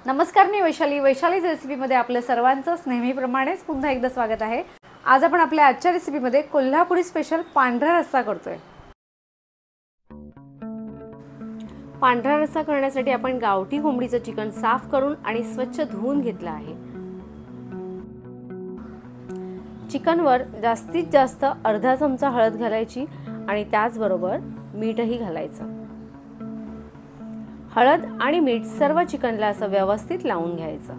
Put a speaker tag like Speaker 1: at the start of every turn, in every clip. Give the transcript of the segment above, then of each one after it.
Speaker 1: नमस्कार, मी वैशालीच रेसिपीमध्ये आपल्या सर्वांचं नेहमीप्रमाणेच पुन्हा एकदा स्वागत आहे। आज आपण आपल्या आजच्या रेसिपीमध्ये कोल्हापुरी स्पेशल पांढरा रस्सा करतोय। पांढरा रस्सा करण्यासाठी आपण गावठी कोंबडीचं चिकन साफ करून आणि स्वच्छ धुवून घेतलं आहे। चिकनवर जास्तीत जास्त अर्धा चमचा हळद घालायची आणि त्याचबरोबर मीठही घालायचं। हळद आणि मीठ सर्व चिकनला असं व्यवस्थित लावून घ्यायचं।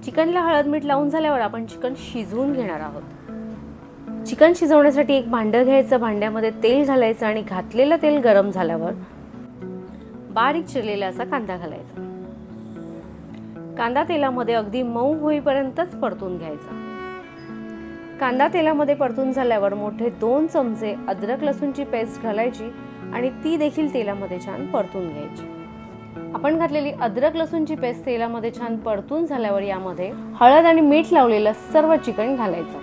Speaker 1: चिकनला हळद मीठ लावून झाल्यावर आपण चिकन शिजवून घेणार आहोत। चिकन शिजवण्यासाठी एक भांडं घ्यायचं, भांड्यामध्ये तेल घालायचं आणि घातलेलं तेल गरम झाल्यावर बारीक चिरलेला असा कांदा घालायचा। कांदा तेलामध्ये अगदी मऊ होईपर्यंतच परतून घ्यायचा। कांदा तेलामध्ये परतून झाल्यावर मोठे 2 चमचे अद्रक लसूणची पेस्ट घालायची आणि ती देखील तेलामध्ये छान परतून घ्यायची। आपण घातलेली अद्रक लसूणची पेस्ट तेलामध्ये छान परतून झाल्यावर यामध्ये हळद आणि मीठ लावलेलं सर्व चिकन घालायचं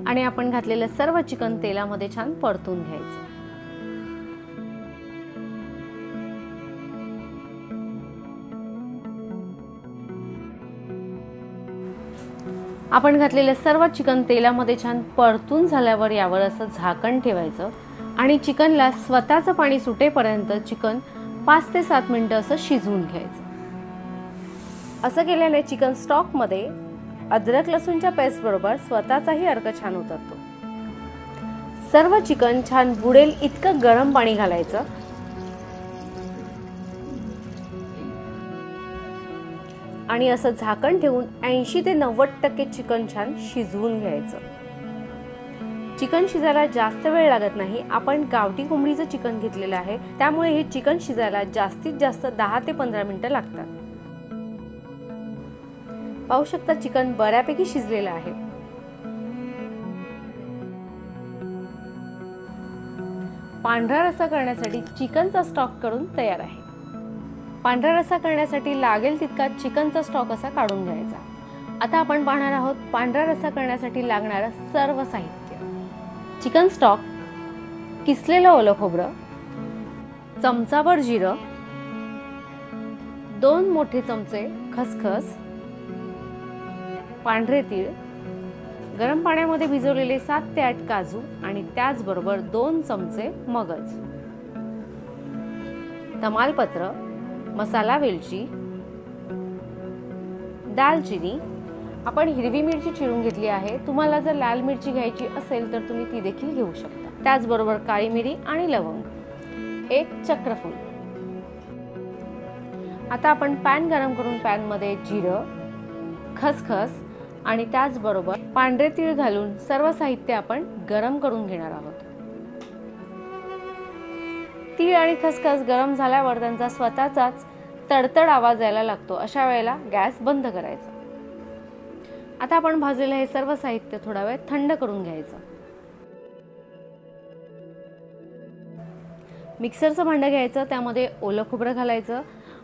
Speaker 1: आणि आपण घातलेलं सर्व चिकन तेलामध्ये छान परतून घ्यायचं। आपण घातलेले सर्व चिकन तेलामध्ये छान परतून झाल्यावर यावर असं झाकण ठेवायचं आणि चिकनला स्वतःचं पाणी सुटेपर्यंत चिकन 5 ते 7 मिनिटं असं शिजवून घ्यायचं। असं केल्याने चिकन स्टॉक मध्ये अद्रक लसूणच्या पेस्ट बरोबर स्वतःचाही अर्क छान उतरतो। सर्व चिकन छान बुडेल इतकं गरम पाणी घालायचं आणि असं झाकण ठेवून 80 ते 90% चिकन छान शिजवून घ्यायचं। चिकन शिजायला जास्त वेळ लागत नाही। आपण गावठी कोंबडीचं चिकन घेतलेलं आहे, त्यामुळे हे चिकन शिजायला जास्तीत जास्त 10 ते 15 मिनिटं लागतात। पाहू शकता चिकन बऱ्यापैकी शिजलेलं आहे। पांढरा रस्सा करण्यासाठी चिकनचा स्टॉक करून तयार आहे। पांढरा रस्सा करण्यासाठी लागेल तितका चिकनचा स्टॉक असा काढून घ्यायचा। आता आपण पाहणार आहोत पांढरा रस्सा करण्यासाठी लागणारं सर्व साहित्य। चिकन स्टॉक, किसलेलं ओलं खोबरं, चमचाभर जिरं, 2 मोठे चमचे खसखस, पांढरे तीळ, गरम पाण्यामध्ये भिजवलेले 7 ते 8 काजू आणि त्याचबरोबर 2 चमचे मगज, तमालपत्र, मसाला वेलची, दालचिनी। आपण हिरवी मिरची चिरून घेतली आहे। तुम्हाला जर लाल मिरची घ्यायची असेल तर तुम्ही ती देखील घेऊ शकता। त्याचबरोबर काळी मिरी आणि लवंग, 1 चक्रफूल। आता आपण पॅन गरम करून पॅन मध्ये जिरं, खसखस आणि त्याचबरोबर पांढरे तीळ घालून सर्व साहित्य आपण गरम करून घेणार आहोत। तीळ आणि खसखस गरम झाल्यावर त्यांचा स्वतःचाच तडतड आवाज यायला लागतो। अशा वेळेला गॅस बंद करायचा। आता आपण भाजलेलं हे सर्व साहित्य थोडा वेळ थंड करून घ्यायचं। मिक्सरचं भांडं घ्यायचं, त्यामध्ये ओलं खोबरं घालायचं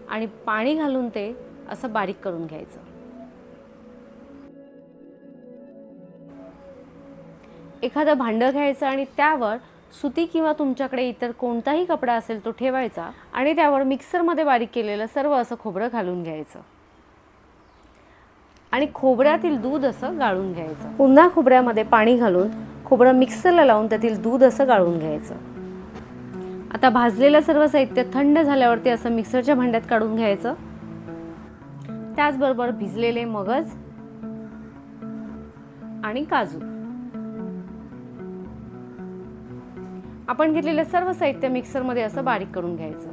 Speaker 1: आणि पाणी घालून ते असं बारीक करून घ्यायचं। एखादं भांडं घ्यायचं आणि त्यावर सुती किंवा तुमच्याकडे इतर कोणताही कपडा असेल तो ठेवायचा आणि त्यावर मिक्सर मध्ये बारीक केलेलं सर्व असं खोबरं घालून घ्यायचं आणि खोबऱ्यातील दूध असं गाळून घ्यायचं। पुन्हा खोबऱ्यामध्ये पाणी घालून खोबरं मिक्सरला लावून त्यातील दूध असं गाळून घ्यायचं। आता भाजलेलं सर्व साहित्य थंड झाल्यावर ते असं मिक्सरच्या भांड्यात काढून घ्यायचं। त्याचबरोबर भिजलेले मगज आणि काजू, आपण घेतलेलं सर्व साहित्य मिक्सर मध्ये असं बारीक करून घ्यायचं।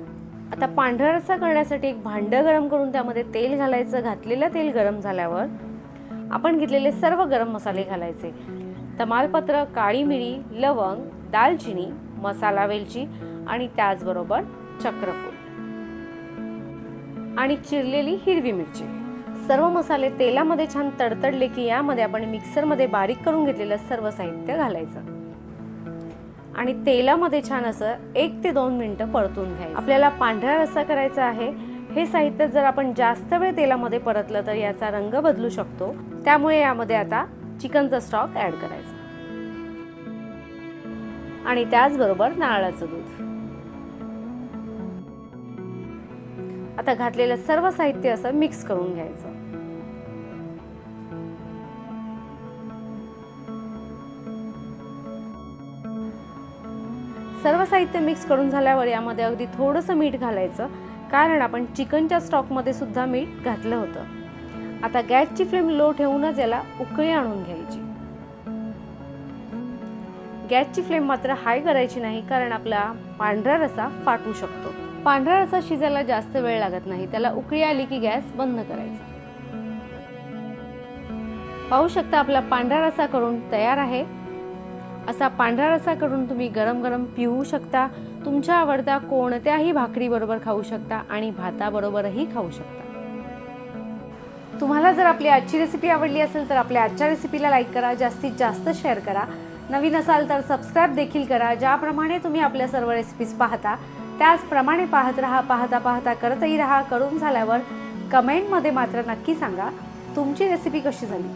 Speaker 1: आता पांढरा रस्सा करण्यासाठी एक भांडं गरम करून त्यामध्ये तेल घालायचं। घातलेलं तेल गरम झाल्यावर आपण घेतलेले सर्व गरम मसाले घालायचे। तमालपत्र, काळी मिरी, लवंग, दालचिनी, मसाला वेलची आणि त्याचबरोबर चक्रफूल आणि चिरलेली हिरवी मिरची। सर्व मसाले तेलामध्ये छान तडतडले की यामध्ये आपण मिक्सर मध्ये बारीक करून घेतलेलं सर्व साहित्य घालायचं आणि तेलामध्ये छान असं 1 ते 2 मिनिटं परतून घ्यायचं। आपल्याला पांढरा रस्सा करायचा आहे। हे साहित्य जर आपण जास्त वेळ तेलामध्ये परतलं तर याचा रंग बदलू शकतो, त्यामुळे यामध्ये आता चिकनचा स्टॉक ऍड करायचा आणि त्याचबरोबर नारळाचं दूध। आता घातलेलं सर्व साहित्य असं मिक्स करून घ्यायचं. सर्व साहित्य मिक्स करून झाल्यावर यामध्ये अगदी थोडंसं मीठ घालायचं, कारण आपण चिकनच्या स्टॉकमध्ये सुद्धा मीठ घातलं होतं. आता गॅसची फ्लेम लो ठेवूनच याला उकळी आणून घ्यायची. गॅसची फ्लेम मात्र हाय करायची नाही, कारण आपला पांढरा रस्सा फाटू शकतो. पांढरा रस्सा शिजायला जास्त वेळ लागत नाही. त्याला उकळी आली की गॅस बंद करायचा. पाहू शकता आपला पांढरा रस्सा करून तयार आहे. असा पांढरा रस्सा करून तुम्ही गरम गरम पिऊ शकता. तुमच्या आवडत्या कोणत्याही भाकरी बरोबर खाऊ शकता आणि भाताबरोबरही खाऊ शकता. तुम्हाला जर आपली आजची रेसिपी आवडली असेल तर आपल्या आजच्या रेसिपीला लाईक करा, जास्तीत जास्त शेअर करा. नवीन असाल तर सबस्क्राईब देखील करा. ज्याप्रमाणे तुम्ही आपल्या सर्व रेसिपीज पाहता त्याचप्रमाणे पाहत राहा. पाहता पाहता करतही राहा. करून झाल्यावर कमेंटमध्ये मात्र नक्की सांगा तुमची रेसिपी कशी झाली.